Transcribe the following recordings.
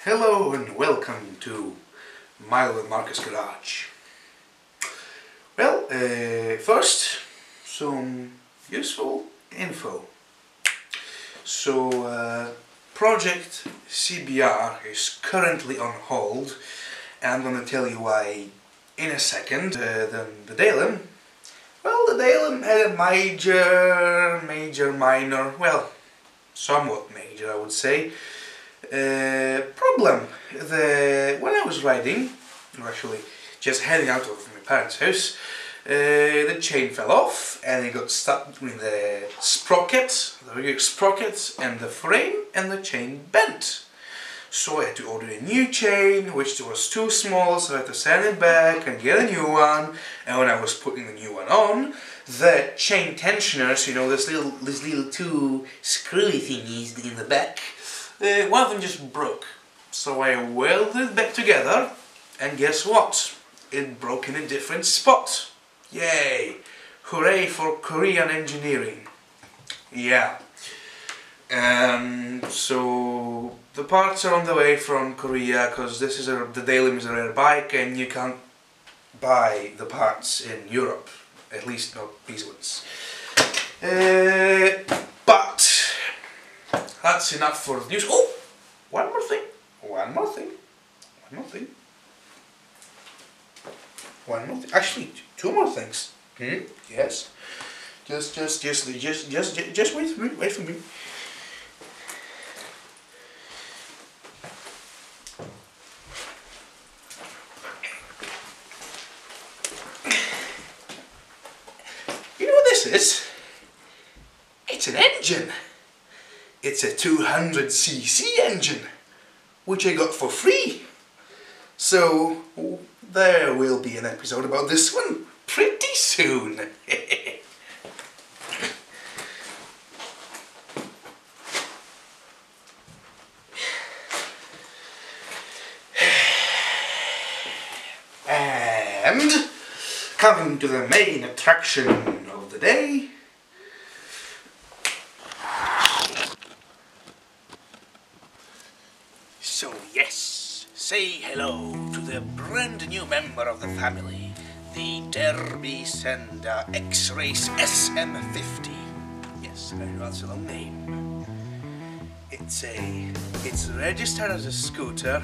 Hello and welcome to Milo and Marcus Garage. Well, first, some useful info. So, Project CBR is currently on hold, and I'm going to tell you why in a second. Then the Daylim. Well, the Daylim had a minor, well, somewhat major, I would say, problem. When I was riding, or actually just heading out of my parents' house, the chain fell off and it got stuck between the sprocket, the rear sprocket and the frame, and the chain bent. So I had to order a new chain, which was too small, so I had to send it back and get a new one. And when I was putting the new one on, the chain tensioners, you know, these little two screwy thingies in the back, one of them just broke. So I welded it back together, and guess what? It broke in a different spot. Yay! Hooray for Korean engineering. Yeah. So the parts are on the way from Korea, because the Daylim is a rare bike and you can't buy the parts in Europe, at least not these ones. But that's enough for the news. Oh, one more thing. Actually, two more things. Yes. Just wait for me. You know what this is? It's an engine. It's a 200cc engine, which I got for free. So there will be an episode about this one pretty soon. And coming to the main attraction of the day. So yes, say hello to the brand new member of the family, the Derby Sender X-Race SM50. Yes, very well, it's a long name. It's registered as a scooter,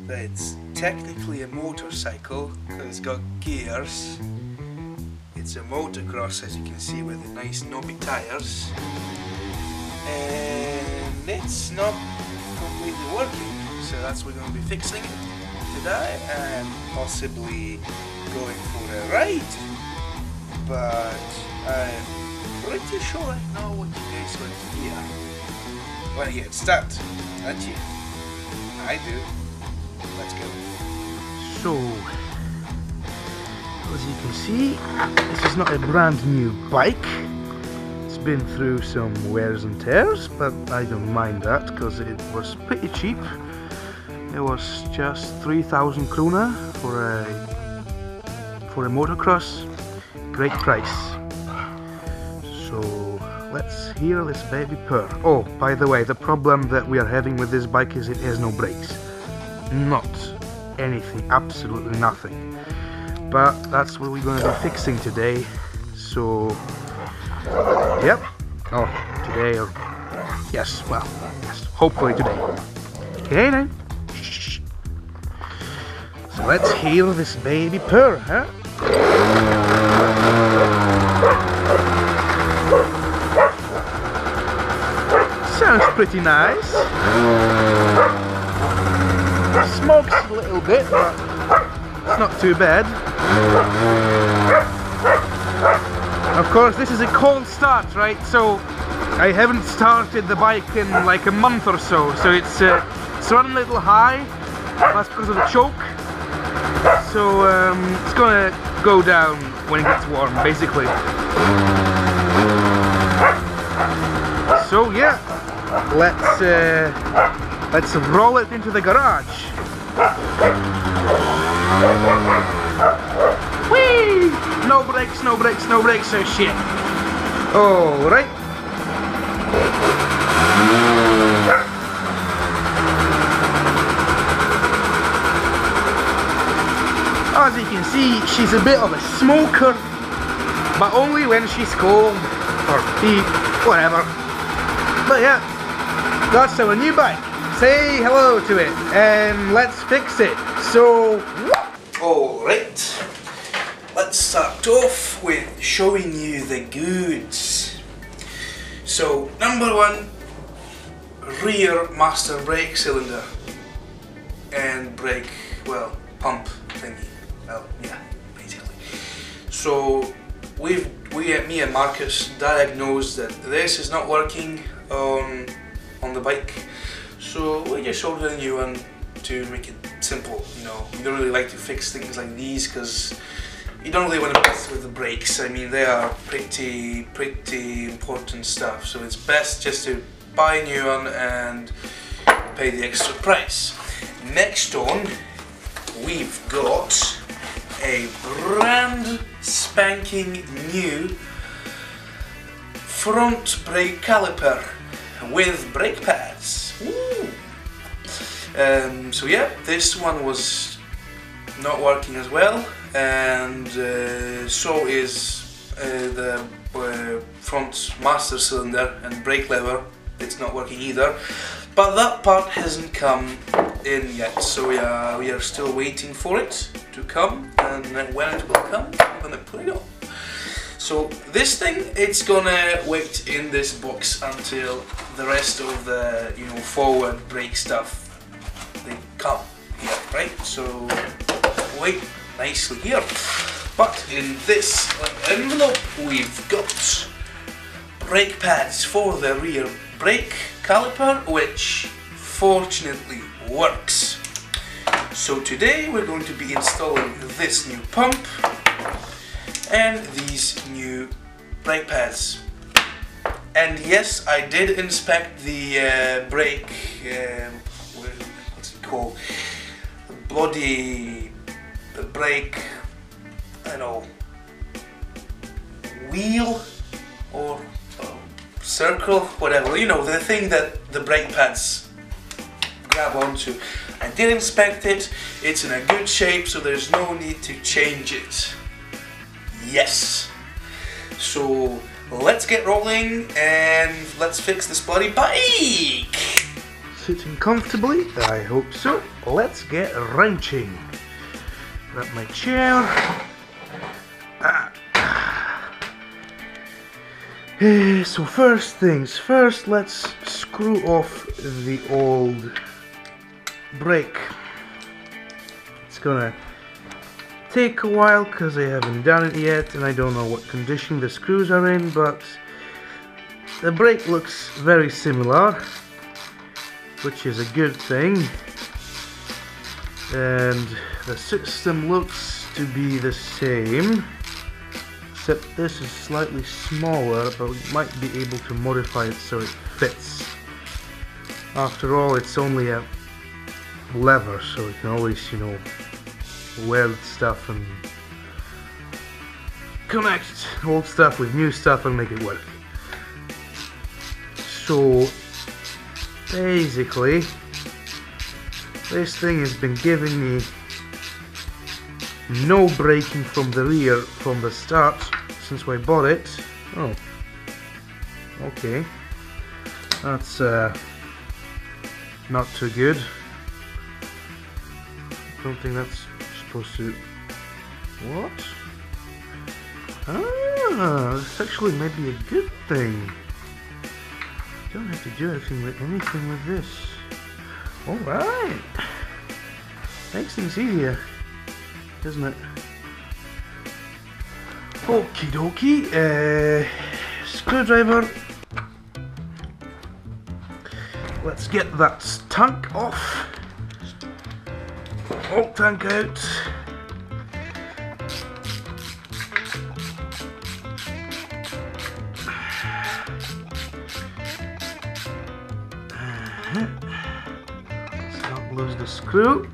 but it's technically a motorcycle because it's got gears. It's a motocross, as you can see, with the nice knobby tires, and it's not completely working, so that's what we're going to be fixing today and possibly going for a ride. But I'm pretty sure I know what you guys want to hear. Want to get started, don't you? I do. Let's go. So, as you can see, this is not a brand new bike. It's been through some wears and tears, but I don't mind that because it was pretty cheap. It was just 3,000 krona for a motocross. Great price. So let's hear this baby purr. Oh, by the way, the problem that we are having with this bike is it has no brakes. Not anything, absolutely nothing. But that's what we're going to be fixing today. So, yep. Oh, today or yes, well, yes, hopefully today. Okay then. Shh. So let's hear this baby purr, huh? Sounds pretty nice. Smokes a little bit, but it's not too bad. Of course, this is a cold start, right? So I haven't started the bike in like a month or so. So it's running a little high. That's because of the choke. So it's gonna go down when it gets warm, basically. So yeah, let's roll it into the garage. Whee! No brakes, no brakes, no brakes, so shit. Alright. As you can see, she's a bit of a smoker, but only when she's cold, or heat, whatever. But yeah, that's our new bike. Say hello to it, and let's fix it. So, alright, let's start off with showing you the goods. So, number one, rear master brake cylinder and brake, well, pump thingy. Well, yeah, basically. So me and Marcus diagnosed that this is not working on the bike. So we just ordered a new one to make it simple. You know, we don't really like to fix things like these because you don't really want to mess with the brakes. I mean, they are pretty important stuff. So it's best just to buy a new one and pay the extra price. Next on, we've got a brand spanking new front brake caliper with brake pads. Woo. So yeah, this one was not working as well, and so is the front master cylinder and brake lever. It's not working either, but that part hasn't come in yet, so we are still waiting for it to come, and when it will come, I'm gonna put it on. So this thing, it's gonna wait in this box until the rest of the, you know, forward brake stuff, they come here, right? So wait nicely here. But in this envelope, we've got brake pads for the rear brake caliper, which fortunately works. So today we're going to be installing this new pump and these new brake pads. And yes, I did inspect the brake, what's it called? The brake, I don't know, wheel or circle, whatever, you know, the thing that the brake pads grab onto. I did inspect it, it's in a good shape, so there's no need to change it. Yes. So let's get rolling and let's fix this bloody bike. Sitting comfortably? I hope so. Let's get wrenching. Grab my chair. So first things first, let's screw off the old brake. It's gonna take a while because I haven't done it yet and I don't know what condition the screws are in, but the brake looks very similar, which is a good thing, and the system looks to be the same, except this is slightly smaller, but we might be able to modify it so it fits. After all, it's only a lever, so you can always, you know, weld stuff and connect old stuff with new stuff and make it work. So basically, this thing has been giving me no braking from the rear from the start since I bought it. Oh, okay, that's not too good. I don't think that's supposed to... What? Ah, this actually might be a good thing. You don't have to do anything with this. Alright. Makes things easier, doesn't it? Okie dokie. Screwdriver. Let's get that tank off. Old tank out. Let's not lose the screw.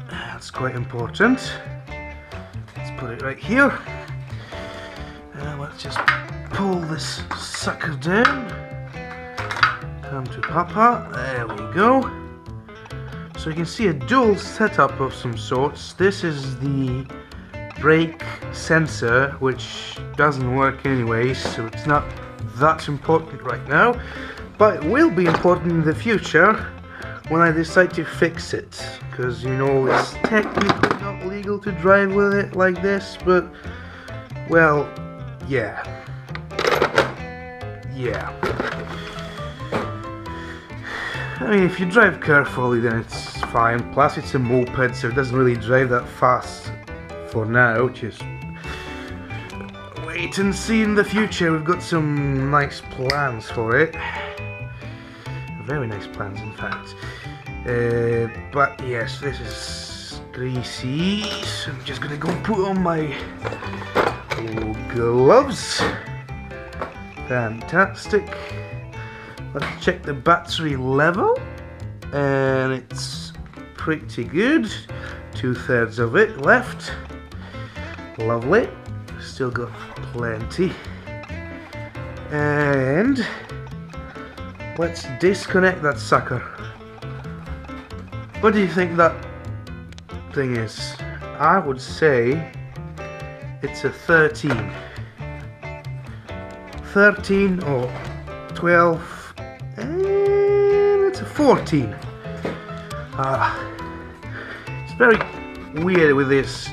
That's quite important. Let's put it right here. Let's just pull this sucker down. Come to Papa. There we go. So you can see a dual setup of some sorts. This is the brake sensor, which doesn't work anyway, so it's not that important right now, but it will be important in the future when I decide to fix it, because you know it's technically not legal to drive with it like this, but well, yeah. I mean, if you drive carefully then it's fine, plus it's a moped so it doesn't really drive that fast for now. Just wait and see in the future. We've got some nice plans for it, very nice plans in fact. But yes, this is greasy, so I'm just gonna go put on my gloves. Fantastic. Let's check the battery level, and it's pretty good. 2/3 of it left. Lovely. Still got plenty. And let's disconnect that sucker. What do you think that thing is? I would say it's a 13. 13 or 12. And it's a 14. It's very weird with these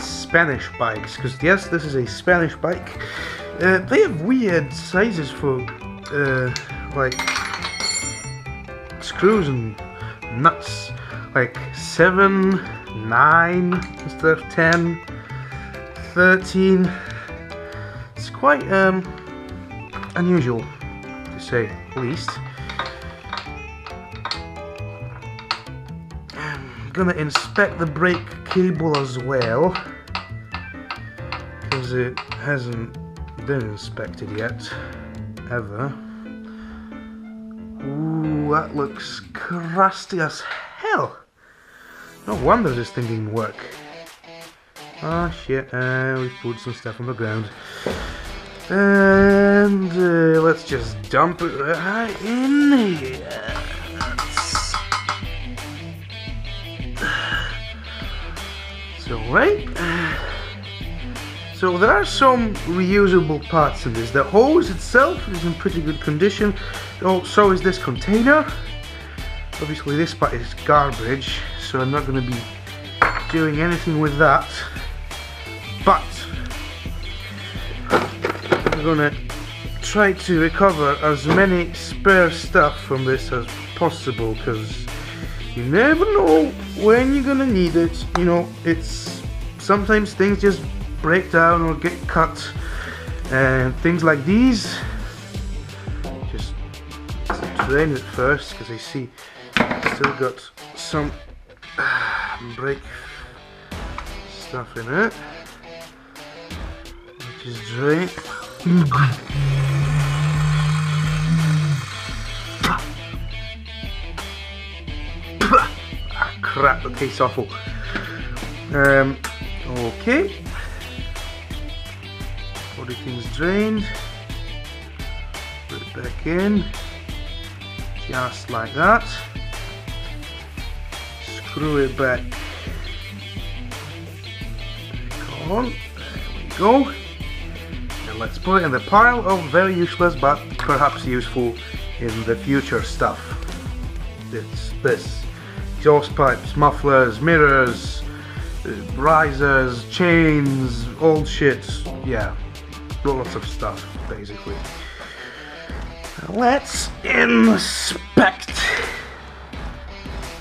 Spanish bikes, because yes, this is a Spanish bike. They have weird sizes for like screws and nuts, like 7, 9 instead of 10, 13. It's quite unusual, to say the least. I'm gonna inspect the brake cable as well, because it hasn't been inspected yet, ever. Ooh, that looks crusty as hell. No wonder this thing didn't work. Oh shit, we put some stuff on the ground. And let's just dump it right in here. So right. So there are some reusable parts in this. The hose itself is in pretty good condition. Oh, so is this container. Obviously this part is garbage, so I'm not going to be doing anything with that. But I'm gonna try to recover as many spare stuff from this as possible, because you never know when you're gonna need it. You know, it's sometimes things just break down or get cut, and things like these, just drain it first, because I see still got some brake stuff in it. Just drain it. Ah, crap, okay, it's awful. Okay. Everything's drained. Put it back in. Just like that. Screw it back. Come on. There we go. And let's put it in the pile of very useless but perhaps useful in the future stuff. It's this. Exhaust pipes, mufflers, mirrors, risers, chains, old shit. Yeah, lots of stuff basically. Now let's inspect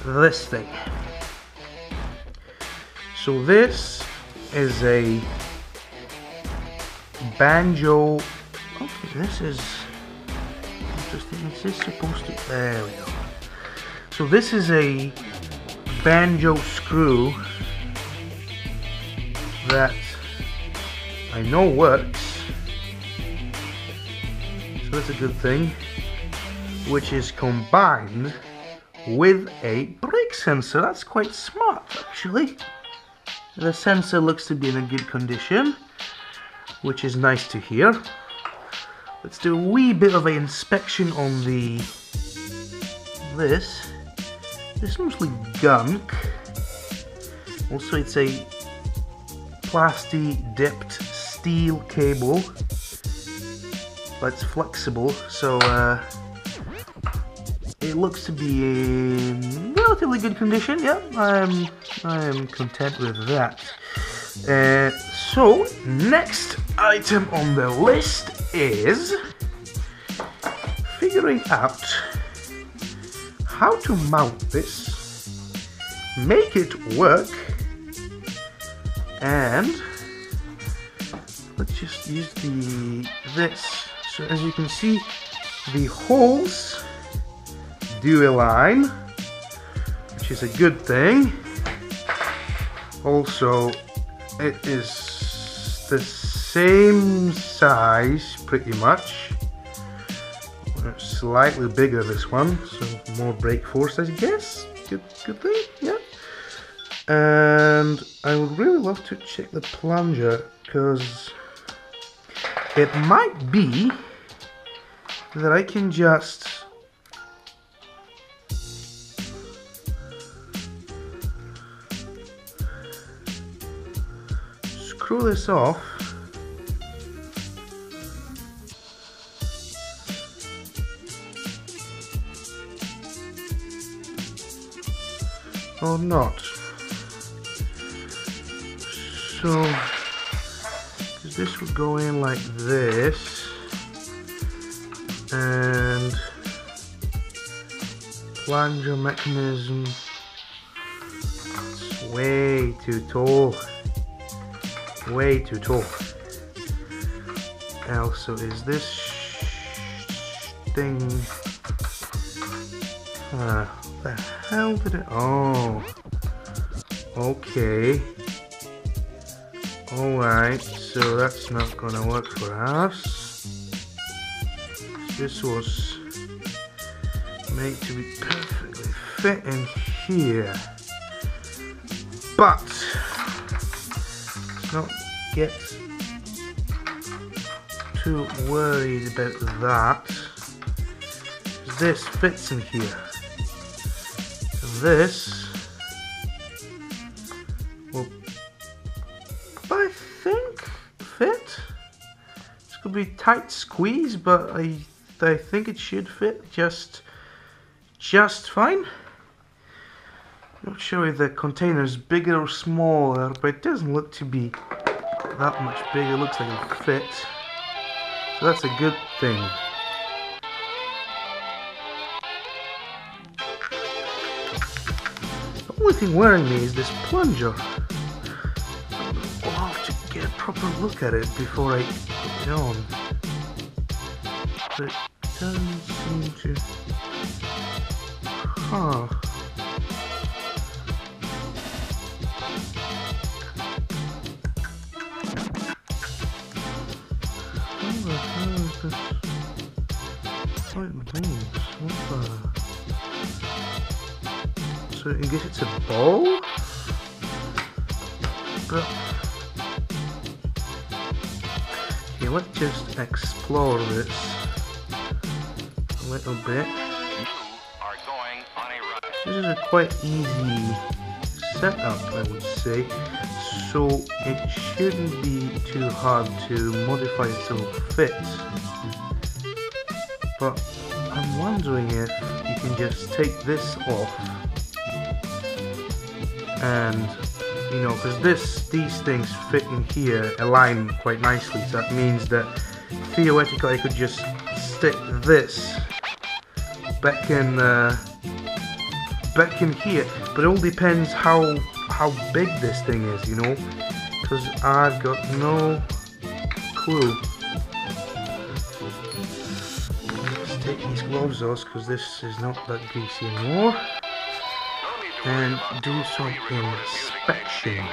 this thing. So this is a banjo. Okay, this is interesting. Is this supposed to? There we go. So this is a banjo screw that I know works. So that's a good thing. Which is combined with a brake sensor. That's quite smart, actually. The sensor looks to be in a good condition, which is nice to hear. Let's do a wee bit of an inspection on this. It's mostly gunk. Also, it's a plastic dipped steel cable, but it's flexible, so it looks to be in relatively good condition. Yeah, I am content with that. So next item on the list is figuring out how to mount this, make it work, and let's just use this. So as you can see, the holes do align, which is a good thing. Also, it is the same size pretty much. Slightly bigger this one, so more brake force, I guess. Good thing, yeah. And I would really love to check the plunger, because it might be that I can just screw this off. Or not. So, because this would go in like this, and plunger mechanism, it's way too tall. Way too tall. Also, is this thing? The hell did it? Oh, okay. Alright, so that's not gonna work for us. This was made to be perfectly fit in here, but let's not get too worried about that. This fits in here. This will, I think, fit. This could be tight squeeze, but I think it should fit just fine. Not sure if the container is bigger or smaller, but it doesn't look to be that much bigger. It looks like it'll fit, so that's a good thing. The only thing worrying me is this plunger. I'll have to get a proper look at it before I put it on. But it doesn't seem to... Huh. What the hell is this? What means? What the... So I guess it's a ball? But... Okay, let's just explore this a little bit. This is a quite easy setup, I would say, so it shouldn't be too hard to modify it so it fits. But I'm wondering if you can just take this off, and you know, because these things fit in here, align quite nicely, so that means that theoretically I could just stick this back in here, but it all depends how big this thing is, you know, because I've got no clue. Let's take these gloves off because this is not that greasy anymore, and do some inspection.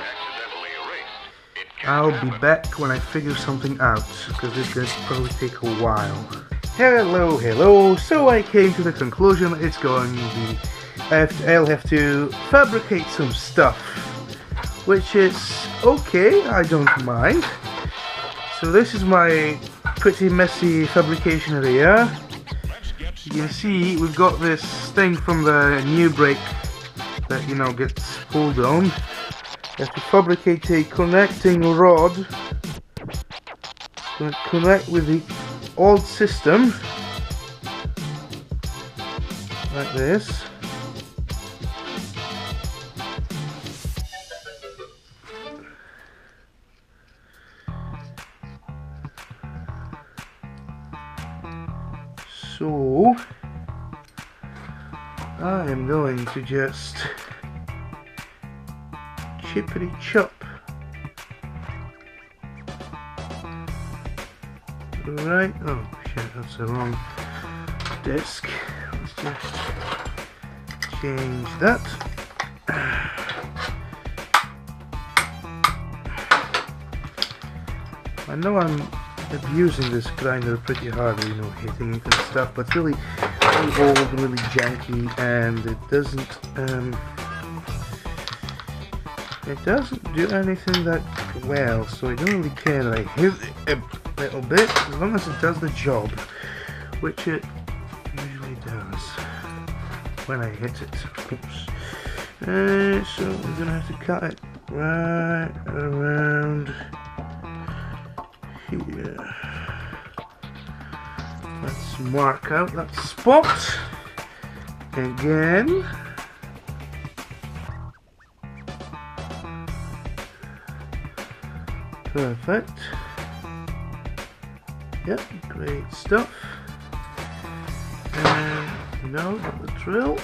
I'll be back when I figure something out, because this is going to probably take a while. Hello, so I came to the conclusion that it's going to be I'll have to fabricate some stuff, which is okay, I don't mind. So this is my pretty messy fabrication area. You can see we've got this thing from the new brake that, you know, gets pulled on. You have to fabricate a connecting rod to connect with the old system, like this. So I am going to just chippity chop right. Oh shit, that's the wrong disc. Let's just change that. I know I'm abusing this grinder pretty hard, you know, hitting it and stuff, but it's really old, really janky, and it doesn't do anything that well, so I don't really care that I hit it a little bit, as long as it does the job, which it usually does when I hit it. Oops. So I'm gonna have to cut it right around here. Let's mark out that spot again. Perfect. Yep, great stuff. And now got the drill.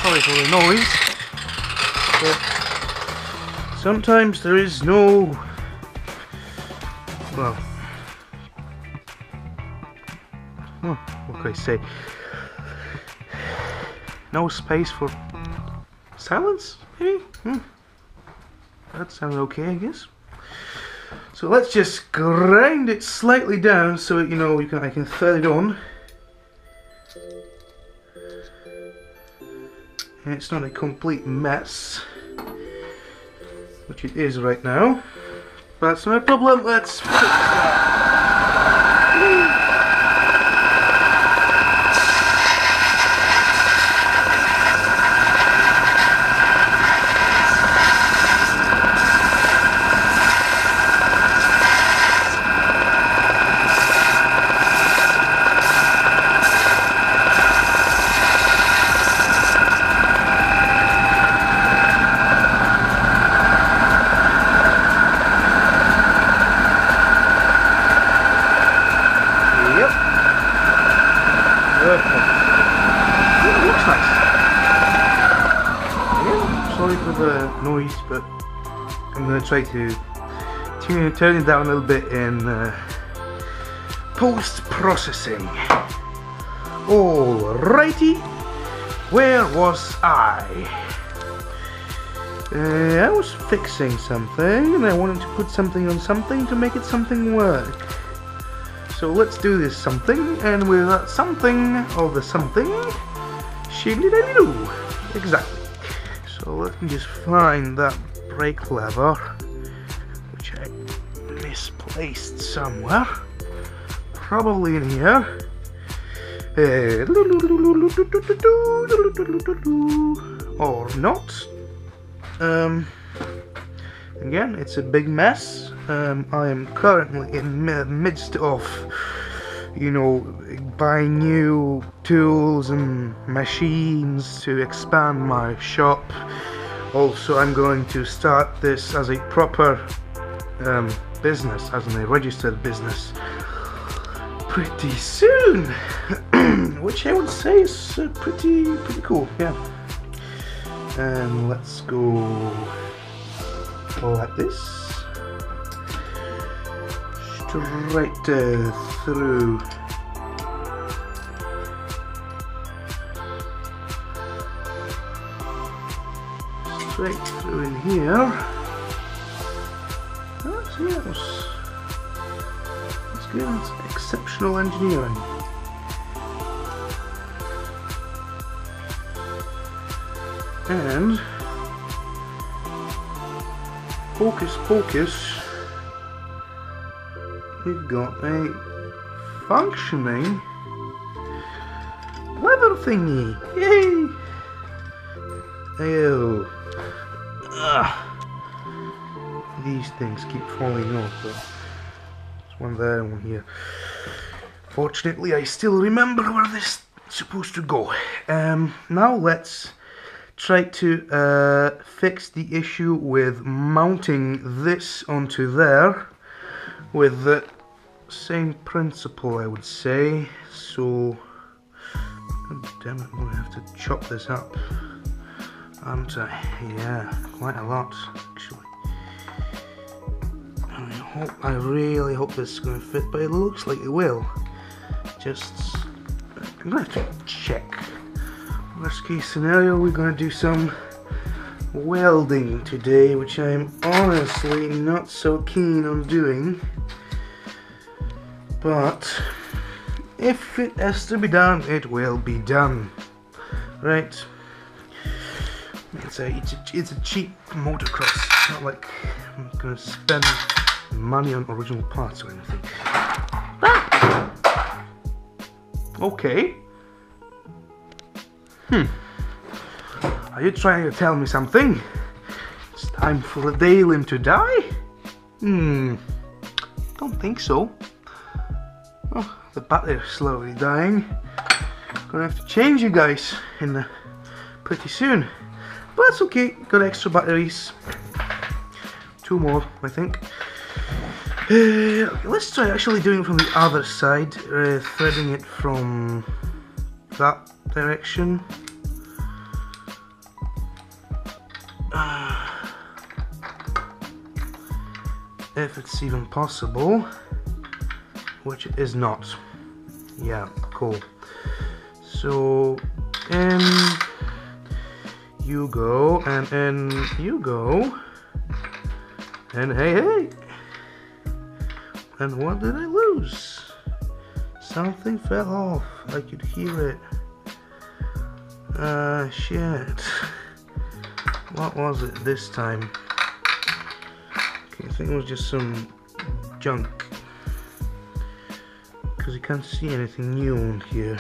Sorry for the noise, but sometimes there is no, well, what can I say, no space for silence, maybe? That sounds okay, I guess. So let's just grind it slightly down so you know I can thread it on. And it's not a complete mess, which it is right now, but that's no problem. Let's fix that. Sorry for the noise, but I'm going to try to turn it down a little bit in post-processing. Alrighty, where was I? I was fixing something and I wanted to put something on something to make it something work. So let's do this something, and with that something or the something, shibbly-dabbly-doo. Exactly. So let me just find that brake lever, which I misplaced somewhere. Probably in here. Or not. Again, it's a big mess. I am currently in the midst of, you know, buying new tools and machines to expand my shop. Also, I'm going to start this as a proper business, as in a registered business, pretty soon, which I would say is pretty cool. Yeah. And let's go like this, straight through. straight through in here. That's yes. That's good. That's exceptional engineering. And hocus pocus, we've got a functioning lever thingy. Yay! Ew. These things keep falling off. There's one there and one here. Fortunately, I still remember where this is supposed to go. Now let's try to fix the issue with mounting this onto there with the same principle, I would say. So, god damn it, I'm going to have to chop this up, aren't I? Yeah, quite a lot actually. I really hope this is going to fit, but it looks like it will. Just, I'm going to have to check. Worst case scenario, we're going to do some welding today, which I'm honestly not so keen on doing. But if it has to be done, it will be done. Right? It's a cheap motocross. It's not like I'm going to spend money on original parts or anything. Ah! Okay. Are you trying to tell me something? It's time for the Daylim to die? Don't think so. Oh, the battery's slowly dying. Gonna have to change you guys in pretty soon. But that's okay, got extra batteries. 2 more, I think. Let's try actually doing it from the other side, threading it from that direction. If it's even possible, which it is not. Yeah, cool. So, in you go, and in you go, and hey! And what did I lose? Something fell off. I could hear it. Shit. What was it this time? Okay, I think it was just some junk. Because you can't see anything new on here.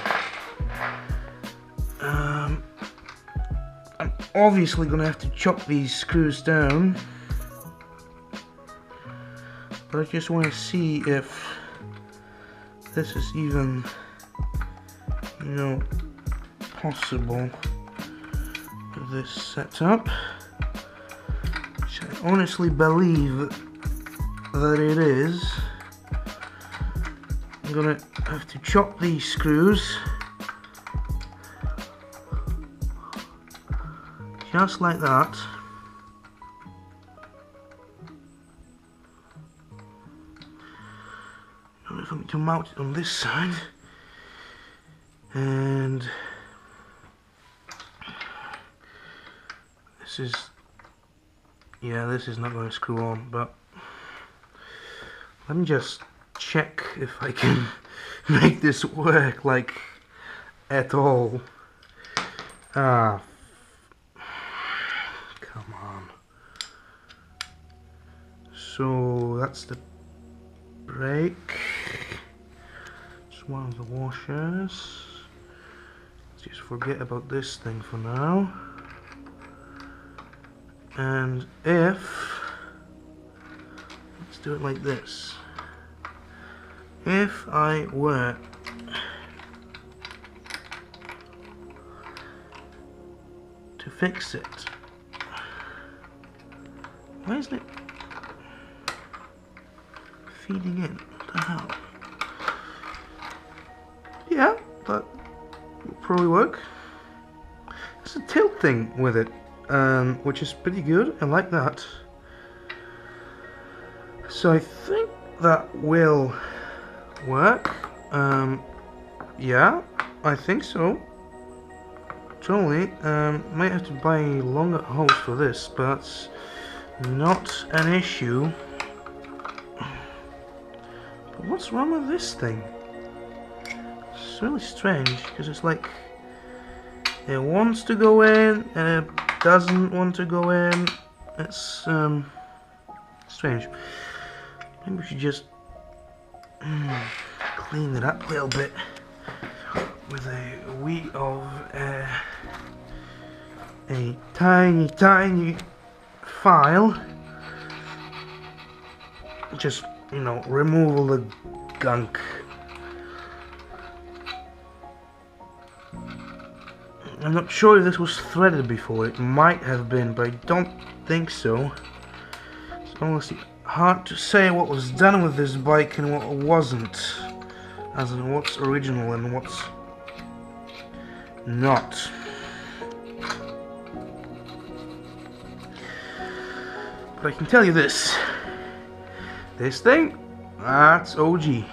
I'm obviously gonna have to chop these screws down. But I just want to see if this is even, you know, possible with this setup, which I honestly believe that it is. I'm gonna have to chop these screws just like that. If I'm to mount it on this side, and this is, yeah, this is not going to screw on, but let me just check if I can make this work, like, at all. Come on. So that's the brake. It's one of the washers. Let's just forget about this thing for now. And if, let's do it like this. If I were to fix it, why isn't it feeding in? What the hell? Yeah, that will probably work. It's a tilt thing with it, which is pretty good. I like that. So I think that will work. Yeah, I think so. totally. Might have to buy a longer hose for this, but not an issue. But what's wrong with this thing? It's really strange, because it's like it wants to go in and it doesn't want to go in. It's strange. Maybe we should just clean it up a little bit with a wee of a tiny file. Just, you know, remove all the gunk. I'm not sure if this was threaded before. It might have been, but I don't think so. It's honestly hard to say what was done with this bike and what wasn't, as in what's original and what's not. But I can tell you this thing, that's OG.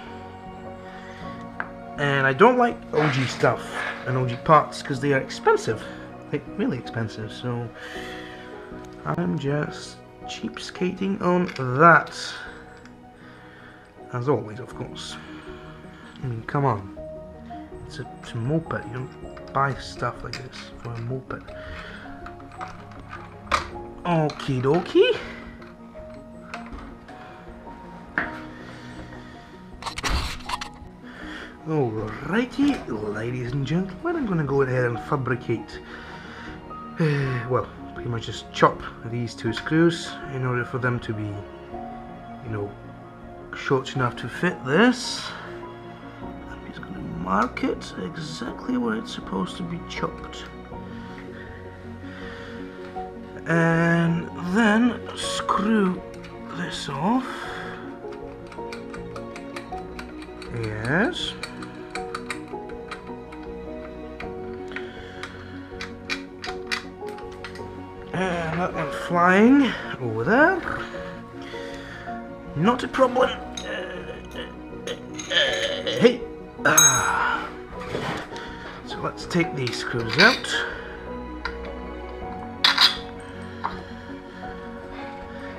And I don't like OG stuff and OG parts because they are expensive, like really expensive, so I'm just cheapskating on that, as always, of course. I mean, come on, it's a moped. You don't buy stuff like this for a moped. Okie dokie. Alrighty, ladies and gentlemen, I'm gonna go ahead and fabricate, well, pretty much just chop these two screws in order for them to be, you know, short enough to fit this. I'm just gonna mark it exactly where it's supposed to be chopped. And then screw this off. Yes. And that went flying over there. Not a problem. Hey! So let's take these screws out.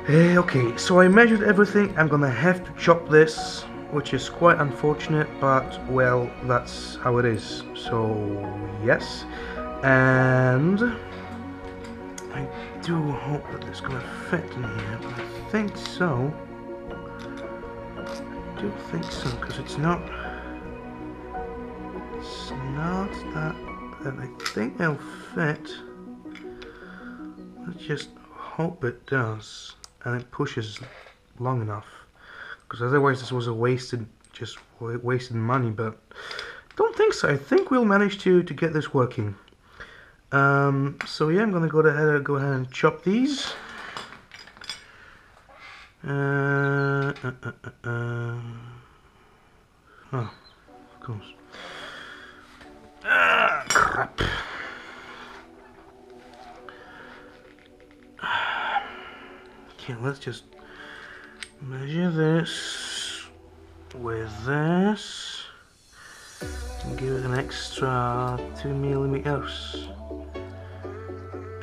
Okay, so I measured everything. I'm gonna have to chop this, which is quite unfortunate, but well, that's how it is. So yes, and I do hope that it's gonna fit in here. But I think so. I do think so, because it's not that bad. I think it'll fit. Let's just hope it does, and it pushes long enough. Because otherwise this was a wasted money, but I don't think so. I think we'll manage to get this working. So yeah, I'm gonna go ahead and chop these. Oh, of course. Crap. Okay, let's just measure this with this and give it an extra 2 millimeters,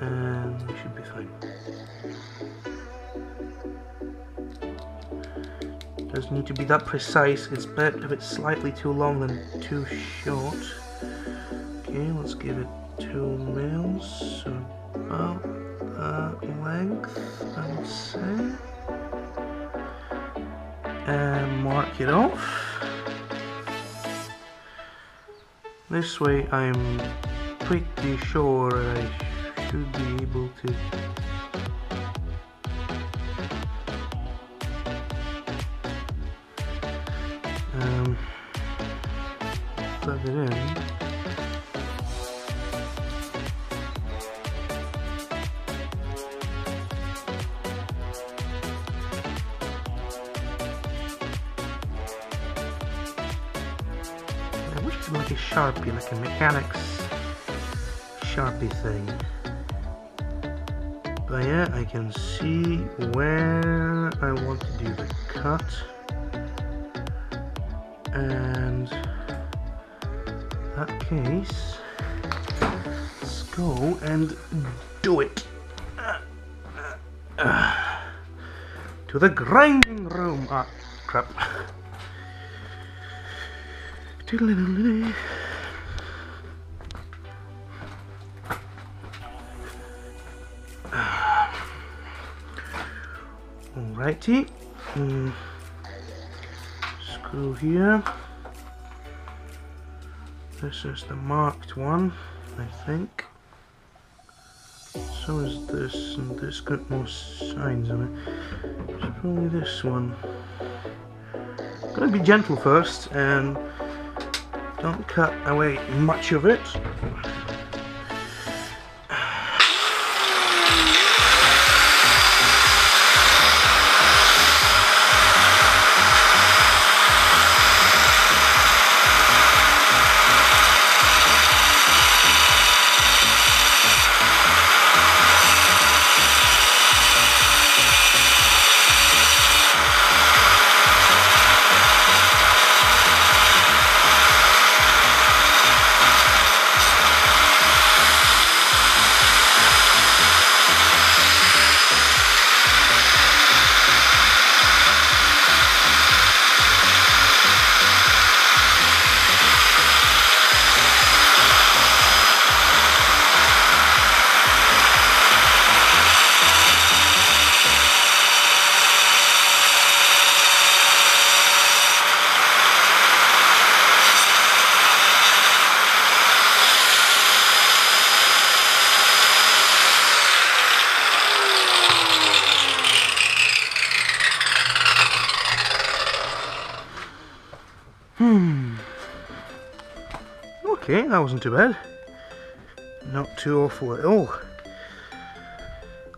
and we should be fine. Doesn't need to be that precise. It's better if it's slightly too long than too short. Okay, let's give it 2 mils, so about that length, I would say. And mark it off. This way I'm pretty sure I should be able to plug it in. I wish it was like a Sharpie, like a mechanics Sharpie thing. But yeah, I can see where I want to do the cut. And in that case, let's go and do it. To the grinding room. Ah, crap. Alrighty. Screw here. This is the marked one, I think. So is this, and this got more signs on it. It's probably this one. Gonna be gentle first and don't cut away much of it. Okay, that wasn't too bad. Not too awful at all.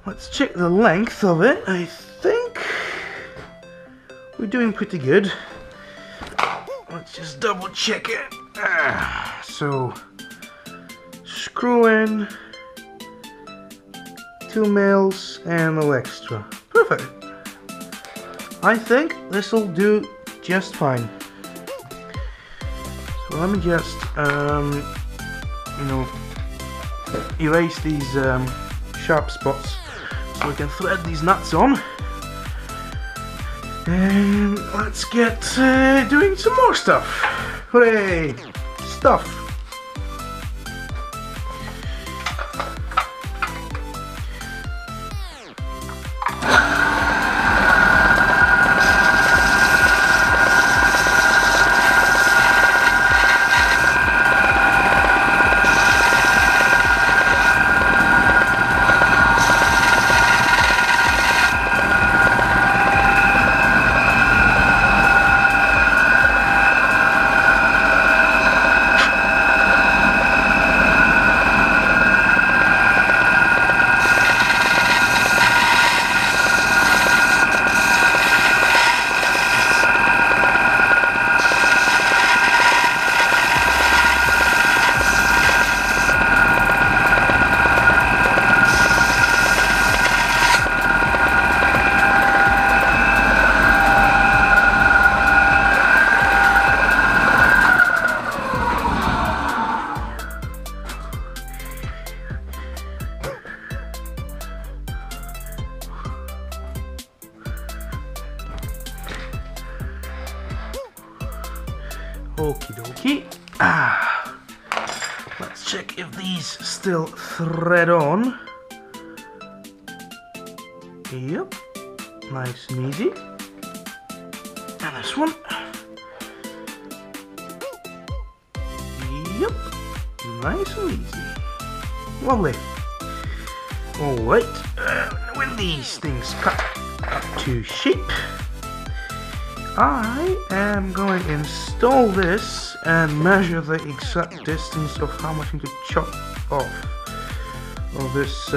Let's check the length of it. I think we're doing pretty good. Let's just double check it. So, screw in, 2 mils and a little extra. Perfect. I think this will do just fine. So let me just, erase these sharp spots so we can thread these nuts on. And let's get doing some more stuff. Hooray! Stuff! Okie dokie. Let's check if these still thread on. Yep, nice and easy. And this one. Yep, nice and easy. Lovely. Alright, when these things cut up to shape, I am going to install this and measure the exact distance of how much I need to chop off of this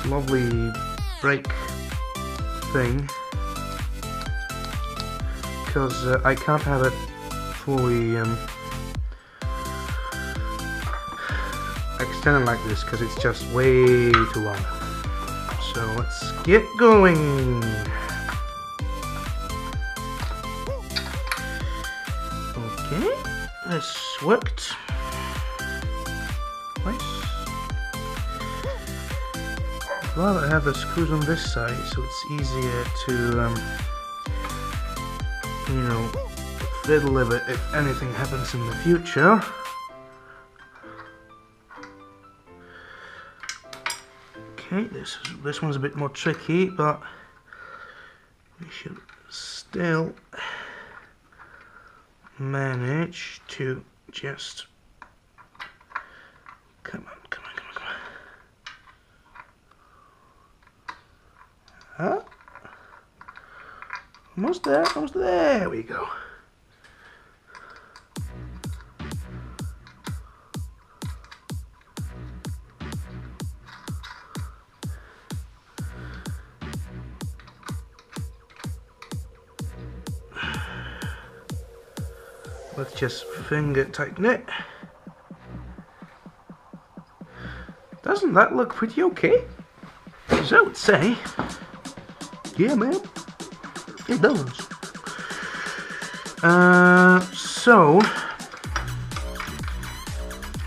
lovely brake thing, because I can't have it fully extended like this because it's just way too long. So let's get going. Okay, this worked. Nice. rather have the screws on this side so it's easier to, you know, fiddle with it if anything happens in the future. Okay, this one's a bit more tricky, but we should still manage to just come on. Huh? Almost there we go. Let's just finger tighten it. Doesn't that look pretty okay? As I would say. Yeah, man. It does. So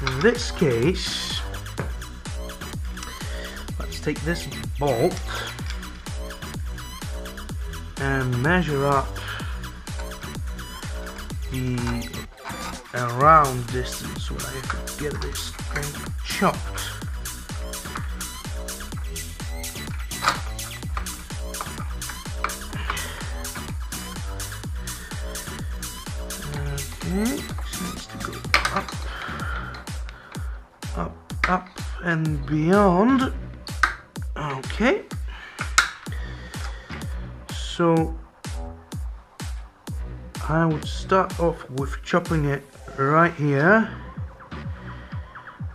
in this case, let's take this bolt and measure up the around distance where I could get this thing chopped. Okay, so it needs to go up and beyond. Okay, so I would start off with chopping it right here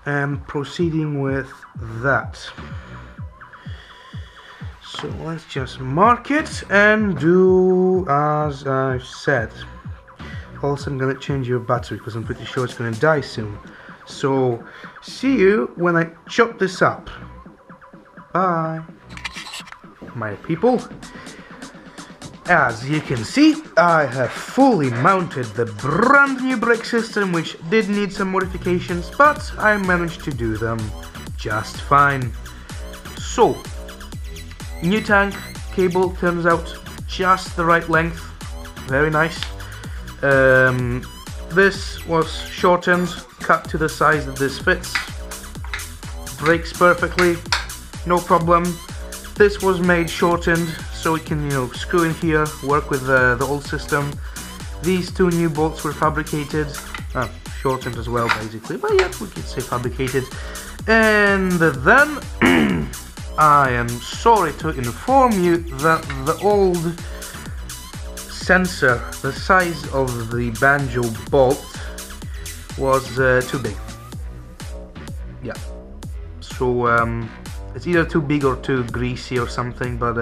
and proceeding with that. So let's just mark it and do as I've said. Also, I'm going to change your battery because I'm pretty sure it's going to die soon. So see you when I chop this up. Bye, my people. As you can see, I have fully mounted the brand new brake system, which did need some modifications, but I managed to do them just fine. So, new tank, cable turns out just the right length, very nice. This was shortened, cut to the size that this fits, brakes perfectly, no problem. This was made shortened so it can, you know, screw in here, work with the old system. These two new bolts were fabricated, shortened as well basically, but yeah, we could say fabricated. And then I am sorry to inform you that the old sensor, the size of the banjo bolt, was too big. Yeah, so it's either too big or too greasy or something, but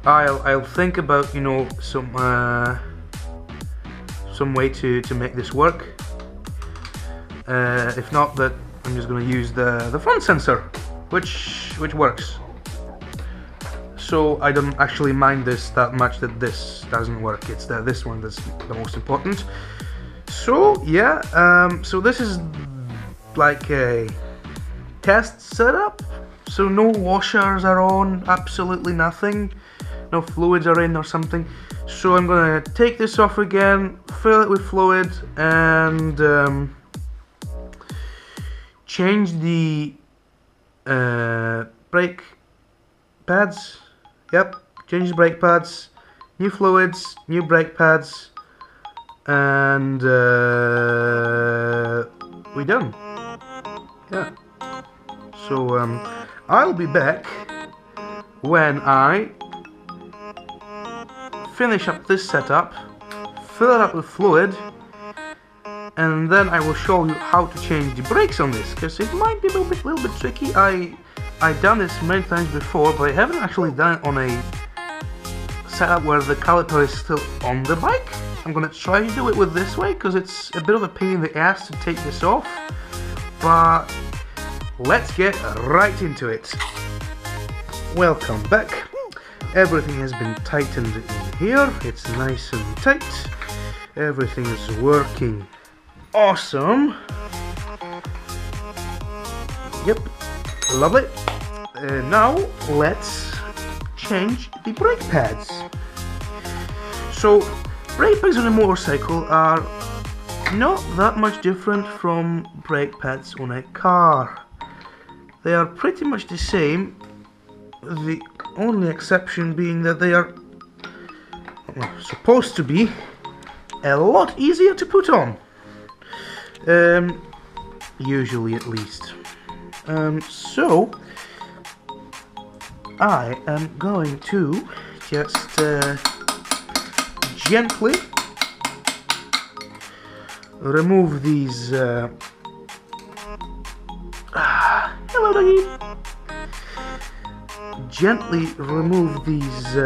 I'll think about, you know, some way to make this work. If not, that I'm just going to use the front sensor, which works. So I don't actually mind this that much that this doesn't work. It's this one that's the most important. So yeah, so this is like a test setup. So no washers are on, absolutely nothing. No fluids are in or something. So I'm gonna take this off again, fill it with fluid, and change the brake pads. Yep, change the brake pads, new fluids, new brake pads, and we're done. Yeah. So I'll be back when I finish up this setup, fill it up with fluid, and then I will show you how to change the brakes on this, because it might be a little bit tricky. I've done this many times before, but I haven't actually done it on a setup where the caliper is still on the bike. I'm gonna try to do it with this way, because it's a bit of a pain in the ass to take this off, but let's get right into it. Welcome back. Everything has been tightened in here. It's nice and tight. Everything is working awesome. Yep, lovely. now let's change the brake pads. So brake pads on a motorcycle are not that much different from brake pads on a car. They are pretty much the same, the only exception being that they are supposed to be a lot easier to put on. Usually at least. So I am going to just gently remove these hello doggy. Gently remove these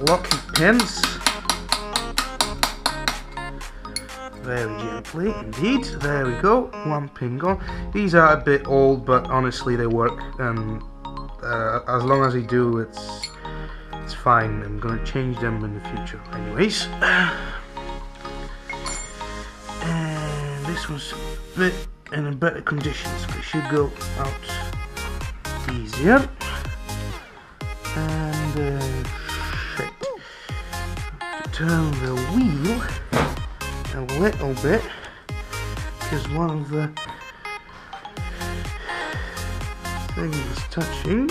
locking pins. Very gently indeed. There we go. One pin gone. These are a bit old, but honestly they work, and as long as they do, it's fine. I'm gonna change them in the future anyways. And this one's a bit in a better condition, so it should go out easier. And shit. Turn the wheel a little bit, because one of the things is touching.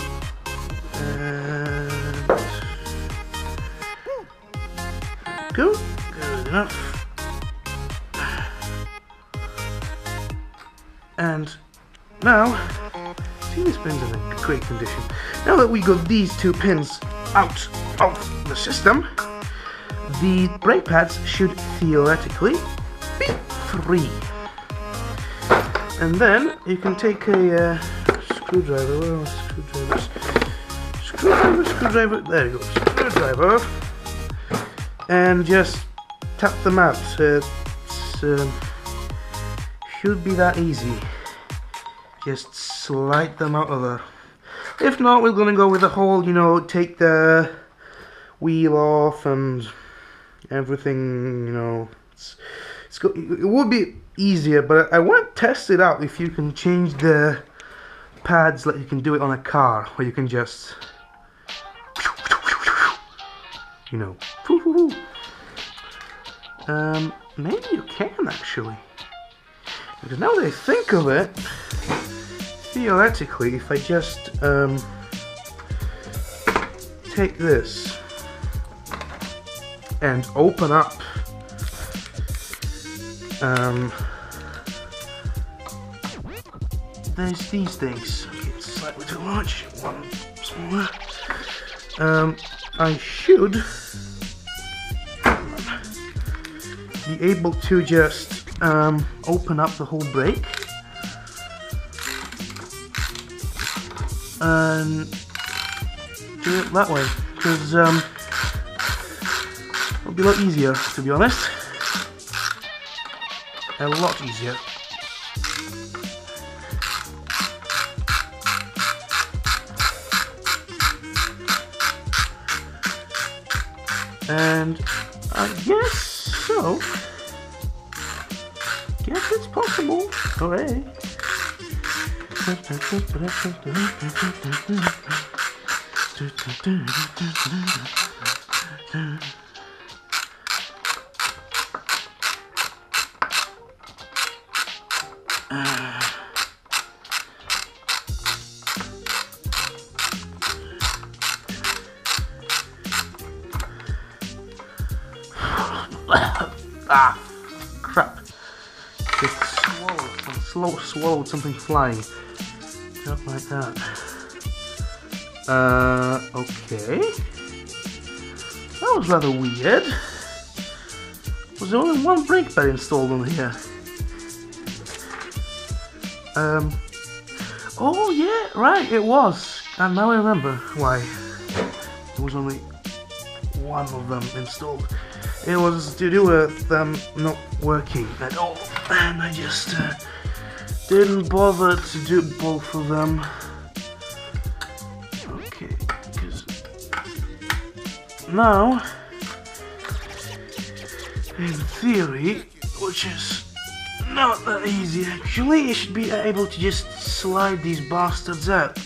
And good enough. And now, see, this pin's in a great condition. Now that we got these two pins out of the system, the brake pads should theoretically be free. And then you can take a screwdriver. Where are screwdrivers? Screwdriver. There you go. Screwdriver. And just tap them out. Should be that easy. Just slide them out of there. If not, we're gonna go with the whole, you know, take the wheel off and everything, you know. It would be easier, but I want to test it out if you can change the pads like you can do it on a car, where you can just, you know, maybe you can actually. Because now that I think of it, theoretically, if I just take this and open up there's these things. Okay, it's slightly too large, one smaller. I should be able to just open up the whole brake and do it that way, because it'll be a lot easier, to be honest. A lot easier. And I guess so. Guess it's possible. Hooray. Ah, crap. Just swallowed something flying. Not like that. Okay. That was rather weird. Was there only one brake pad installed on here? Oh yeah, right, it was. And now I remember why. There was only one of them installed. It was to do with them not working at all, and I just didn't bother to do both of them. Okay, because now, in theory, which is not that easy actually, you should be able to just slide these bastards out.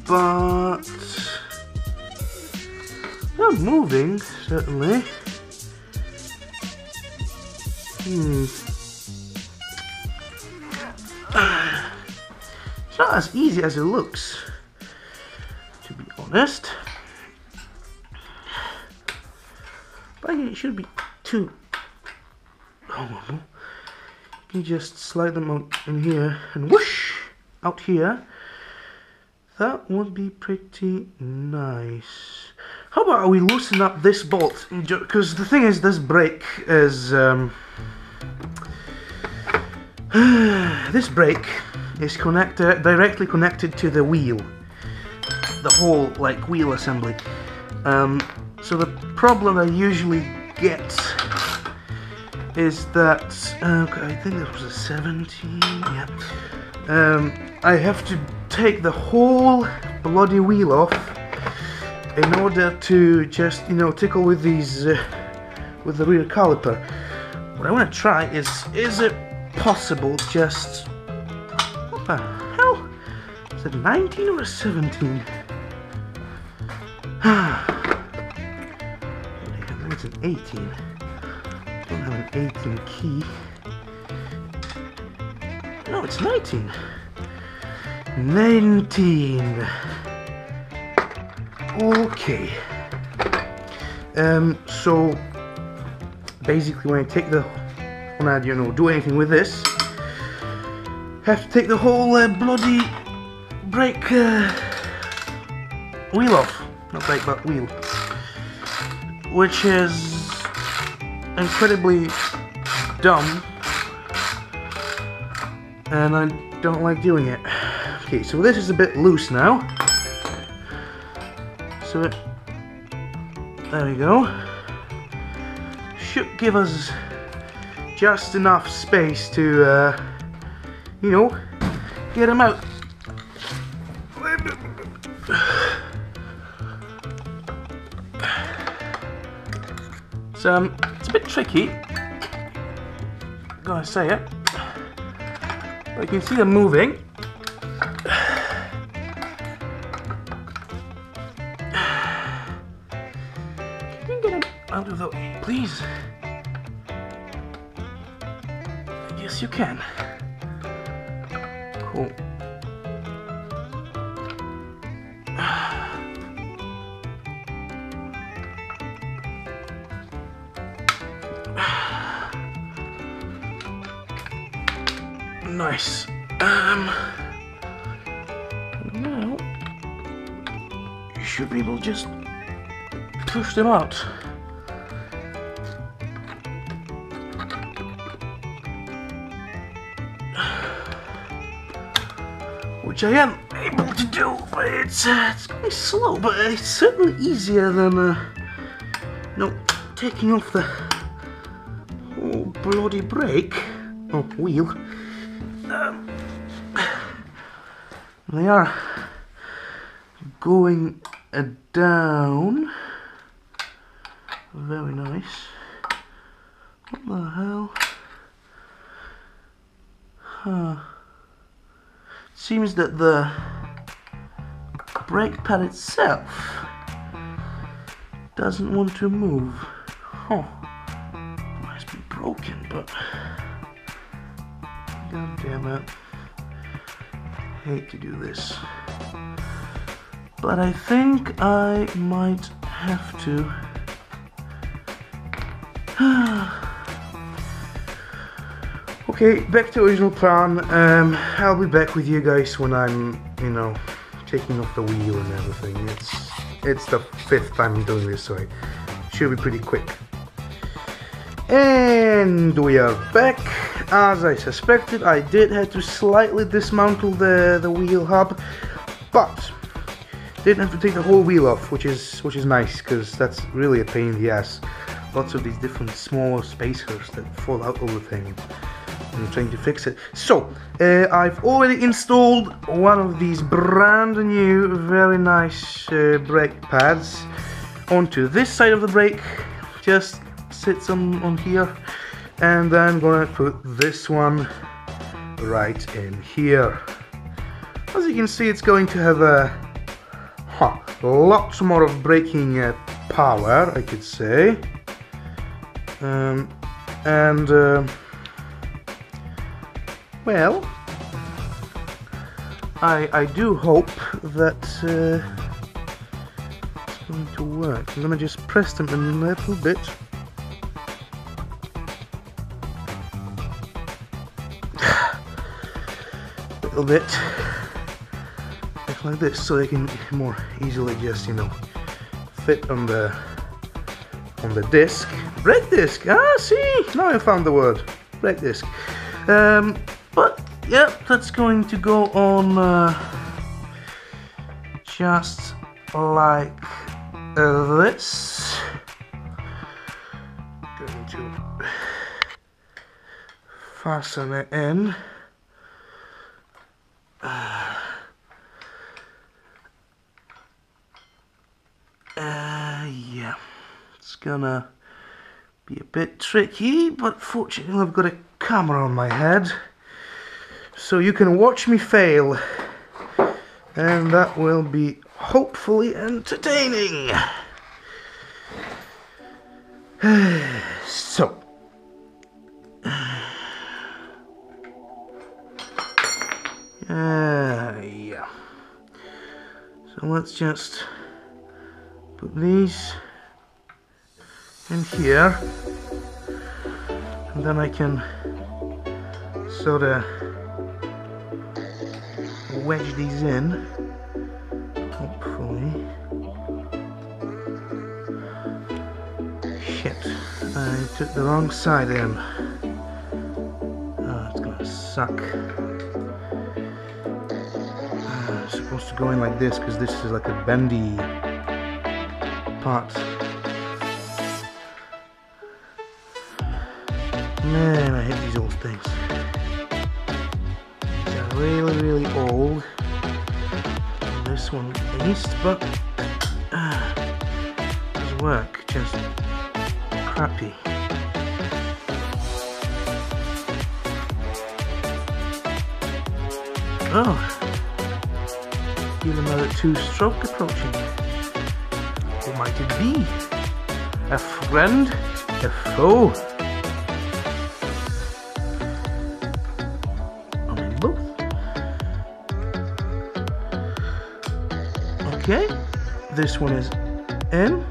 but they're moving, certainly. It's not as easy as it looks, to be honest. But it should be too. Oh, you can just slide them out in here and whoosh out here. That would be pretty nice. How about we loosen up this bolt? Because the thing is, this brake is this brake is directly connected to the wheel, the whole like wheel assembly. So the problem I usually get is that I think that was a 17. Yeah. I have to take the whole bloody wheel off in order to just, you know, tickle with these with the rear caliper. What I want to try is it possible just, what the hell? Is it 19 or a 17? It's an 18. I don't have an 18 key. No, it's 19. 19. Okay. So basically, when I take the, when I, you know, do anything with this, have to take the whole bloody brake wheel off. Not brake, but wheel. Which is incredibly dumb, and I don't like doing it. Okay, so this is a bit loose now. So there we go. Should give us just enough space to, you know, get them out. So it's a bit tricky, gotta say it, but you can see them moving. Can you get them out of the way, please? I guess you can. Cool. Nice. Now you should be able to just push them out. Which I am able to do, but it's quite slow. But it's certainly easier than you know, taking off the whole bloody brake or wheel. They are going down. Very nice. What the hell? Huh. Seems that the brake pad itself doesn't want to move. Huh. Must be broken, but god damn it. Hate to do this, but I think I might have to. Okay, back to original plan. I'll be back with you guys when I'm, you know, taking off the wheel and everything. It's the 5th time I'm doing this, so it should be pretty quick. And we are back. As I suspected, I did have to slightly dismantle the wheel hub, but didn't have to take the whole wheel off, which is nice, because that's really a pain in the ass. Lots of these different small spacers that fall out of the thing, and I'm trying to fix it. So I've already installed one of these brand new, very nice brake pads onto this side of the brake. Just sits on here. And then I'm gonna put this one right in here. As you can see, it's going to have lots more of braking power, I could say. Well, I do hope that it's going to work. I'm going to just press them a little bit. A little bit. Like this, so they can more easily just, you know, fit on the disc. Brake disc! Ah, see! Now I found the word. Brake disc. But, yeah, that's going to go on just like this. Going to fasten it in. Yeah, it's gonna be a bit tricky, but fortunately I've got a camera on my head, so you can watch me fail, and that will be hopefully entertaining. So, yeah, so let's just put these in here, and then I can sort of wedge these in, hopefully. Shit, I took the wrong side in. Oh, it's gonna suck. It's supposed to go in like this, because this is like a bendy part. Man, I hate these old things. They're really, really old. This one at least, but doesn't work. Just crappy. Oh, even another two-stroke approaching. What might it be? A friend? A foe? I mean, both. Okay, this one is in.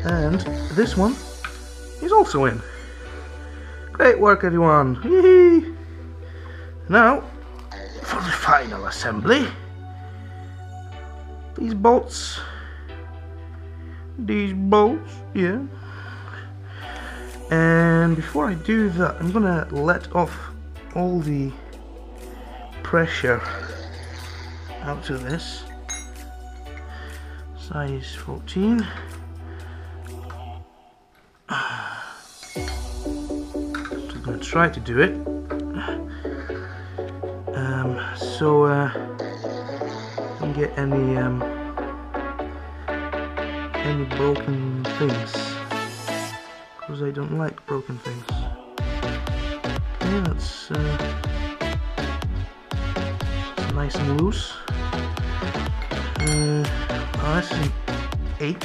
And this one is also in. Great work, everyone. Yee-hee. Now, for the final assembly. These bolts, yeah. And before I do that, I'm gonna let off all the pressure out of this. Size 14. I'm gonna try to do it. Don't get any broken things, because I don't like broken things. Okay, that's nice and loose. This is an 8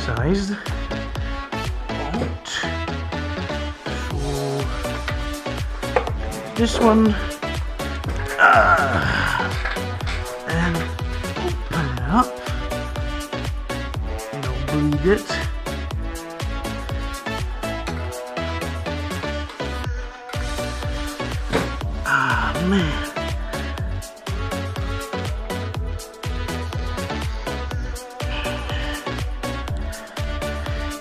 sized bolt. So this one. And open it up. Don't bleed it. Ah, man.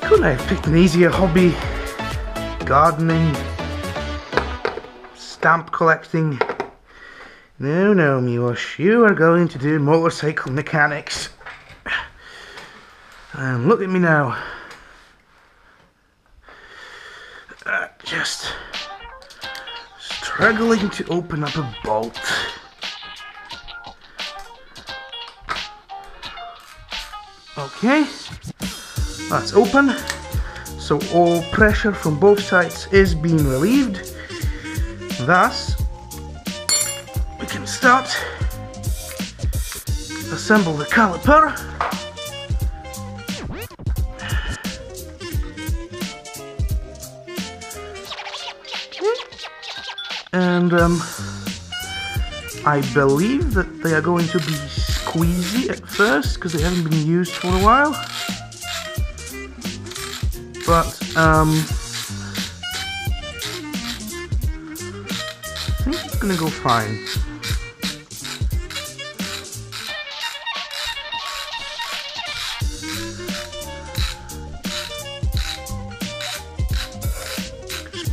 Couldn't I have picked an easier hobby? Gardening, stamp collecting. No, no, Miłosz, you are going to do motorcycle mechanics. And look at me now. Just struggling to open up a bolt. Okay, that's open. So all pressure from both sides is being relieved. Thus, we can start assemble the caliper. And I believe that they are going to be squeezy at first because they haven't been used for a while. But I think it's gonna go fine.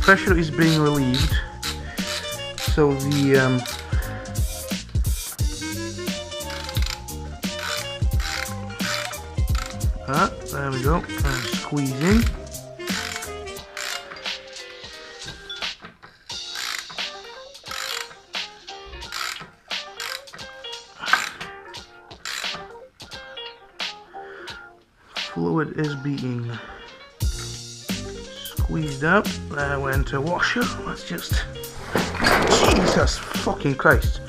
Pressure is being relieved, so the there we go. I'm squeezing. Fluid is being squeezed up. There went a washer. Let's just... Jesus fucking Christ.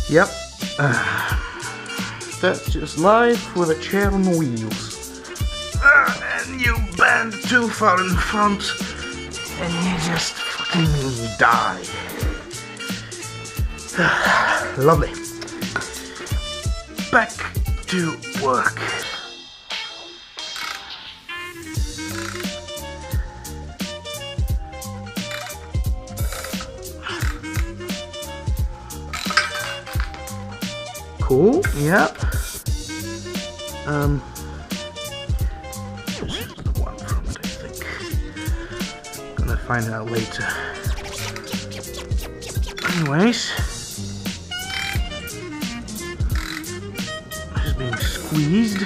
Yep. That's just life with a chair on wheels. And you bend too far in front and you just fucking die. Lovely. Back to work. Cool, yep. This is the one from it, I think. Gonna find out later. Anyways, this is being squeezed.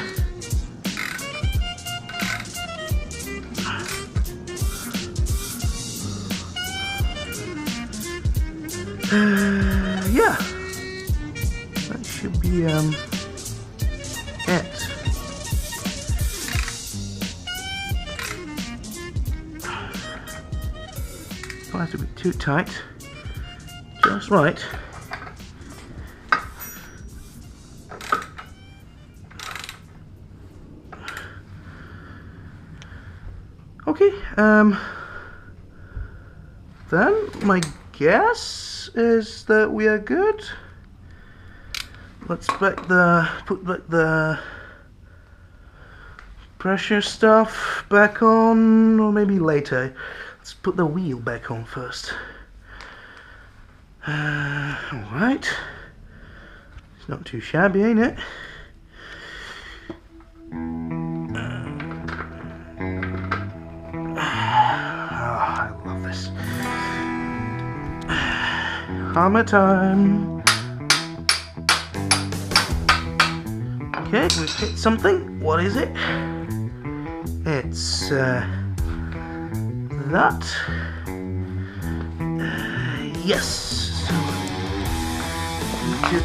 Yeah. Should be it. Don't have to be too tight, just right. Okay, then my guess is that we are good. Let's put back the pressure stuff back on, or maybe later. Let's put the wheel back on first. Alright. It's not too shabby, ain't it? I love this. Hammer time. Okay, we've hit something. What is it? It's that. Yes. So we need to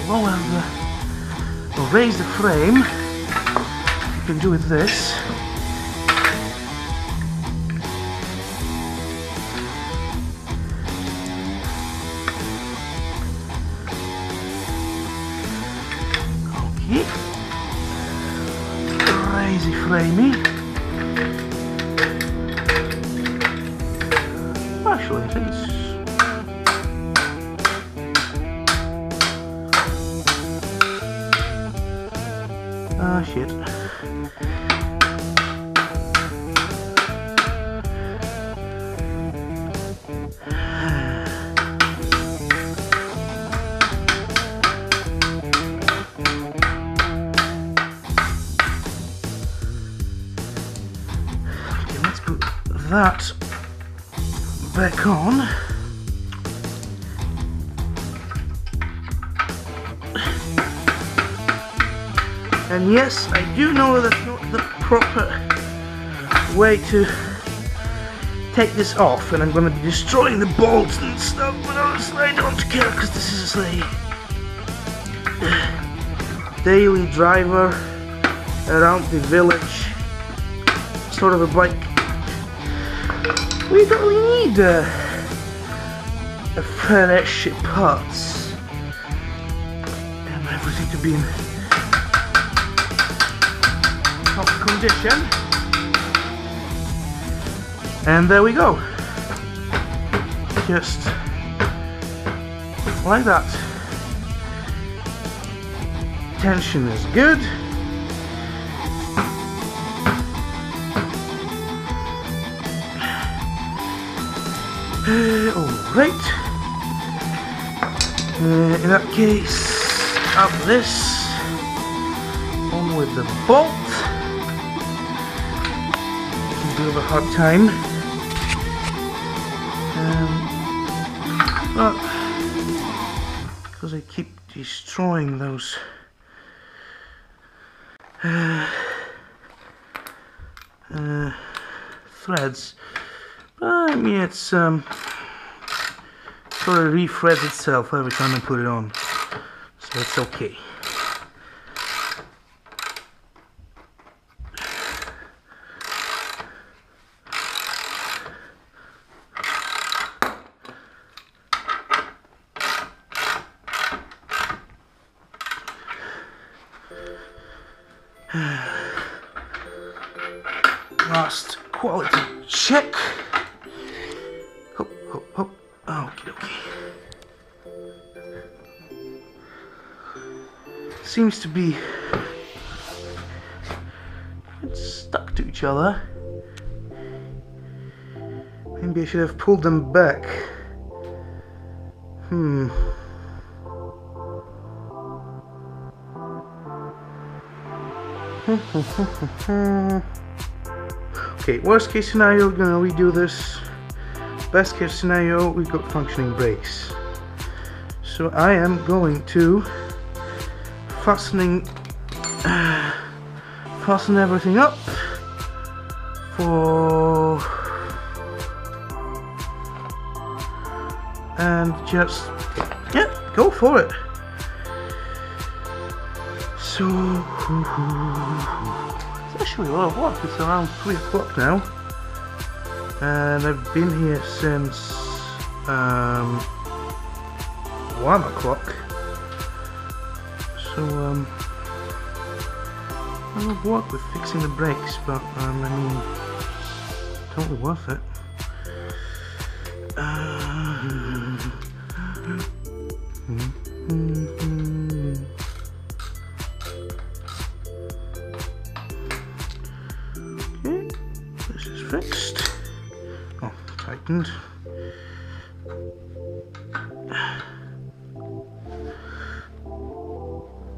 lower or raise the frame. You can do with this. Crazy framey. Actually, I think it's... Ah, shit. That back on. And yes, I do know that's not the proper way to take this off, and I'm going to be destroying the bolts and stuff, but honestly I don't care because this is a daily driver around the village, sort of a bike. We don't really need a fresh parts and everything to be in top condition. And there we go. Just like that. Tension is good. Alright. In that case, out this. On with the bolt. A bit of a hard time. But because I keep destroying those threads, I mean it's sort of refreds itself every time I put it on, so it's okay. Last quality check. Hop, hop, hop. Okay, okay. Seems to be stuck to each other. Maybe I should have pulled them back. Okay, worst case scenario, we're gonna redo this. Best case scenario, we've got functioning brakes. So I am going to fasten everything up and just go for it. So it's actually a lot of work. It's around 3 o'clock now, and I've been here since 1 o'clock. So a lot of work with fixing the brakes, but I mean, totally worth it. Okay, this is fixed. Oh, tightened.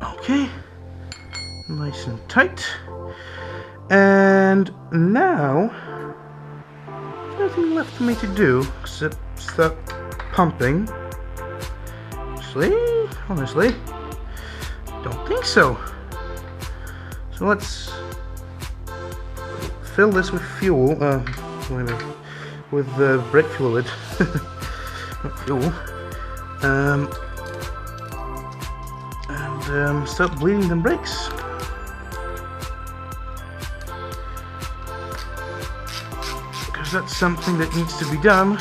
Okay, nice and tight. And now, nothing left for me to do except start pumping. Honestly, don't think so. So let's fill this with fuel, with brake fluid, not fuel, and start bleeding the brakes. Because that's something that needs to be done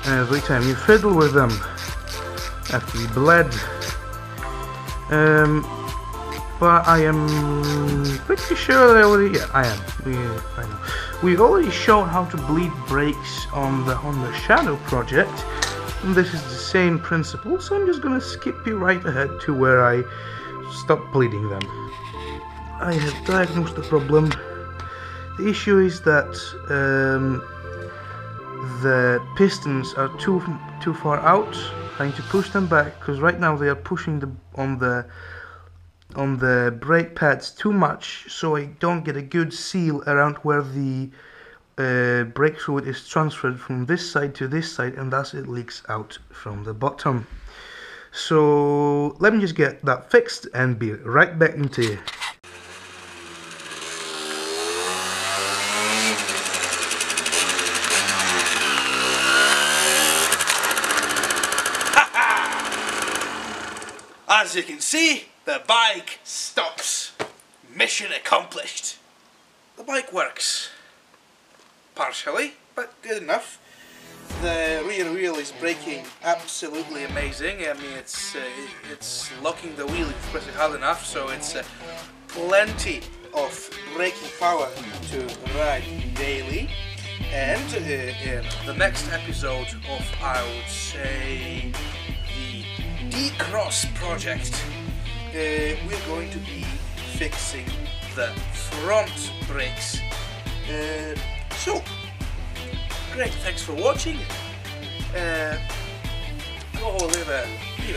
every time you fiddle with them. Have to be bled. But I am pretty sure that I already. Yeah, I am. I know. We've already shown how to bleed brakes on the Shadow project, and this is the same principle. So I'm just gonna skip you right ahead to where I stopped bleeding them. I have diagnosed the problem. The issue is that the pistons are too far out. Trying to push them back, because right now they are pushing on the brake pads too much, so I don't get a good seal around where the brake fluid is transferred from this side to this side, and thus it leaks out from the bottom. So let me just get that fixed and be right back into you. As you can see, the bike stops. Mission mission accomplished. The bike works. Partially, but good enough. The rear wheel is braking absolutely amazing. I mean, it's locking the wheel if you press it hard enough, so it's plenty of braking power to ride daily. And in the next episode of, I would say, the D-Cross project, we're going to be fixing the front brakes. So, great, thanks for watching. Go leave a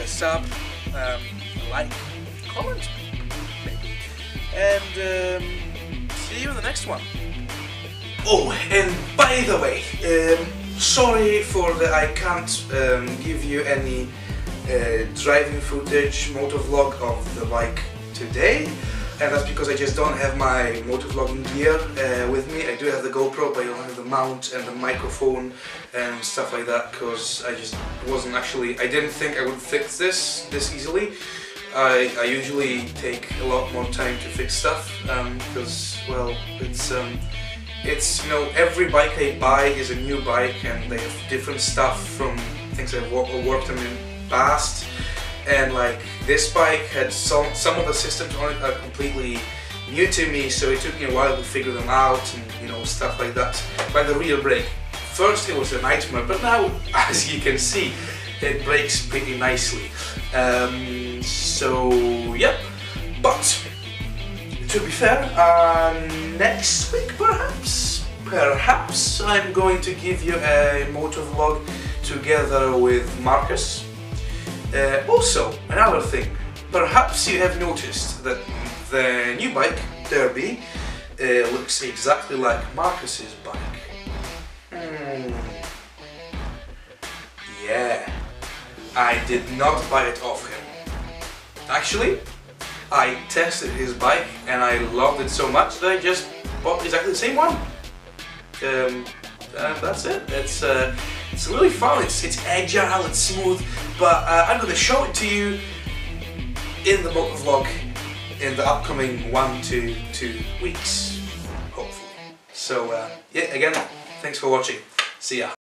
sub, a like, comment, maybe, and see you in the next one. Oh, and by the way, sorry for the I can't give you any driving footage, motovlog of the bike today. And that's because I just don't have my motovlogging gear with me. I do have the GoPro, but I don't have the mount and the microphone and stuff like that, because I just wasn't actually, I didn't think I would fix this easily. I usually take a lot more time to fix stuff, because, well, it's, you know, every bike I buy is a new bike and they have different stuff from things I've worked on in the past. And like this bike had some of the systems on it are completely new to me, so it took me a while to figure them out and, you know, stuff like that. Like the rear brake, first it was a nightmare, but now, as you can see, it brakes pretty nicely. So yep, but to be fair, next week perhaps I'm going to give you a motovlog together with Marcus. Also, another thing, perhaps you have noticed that the new bike, Derby, looks exactly like Marcus's bike. Yeah, I did not buy it off him. Actually, I tested his bike and I loved it so much that I just bought exactly the same one. That's it. It's really fun, it's agile, it's smooth, but I'm going to show it to you in the motovlog in the upcoming 1 to 2 weeks, hopefully. So yeah, again, thanks for watching. See ya.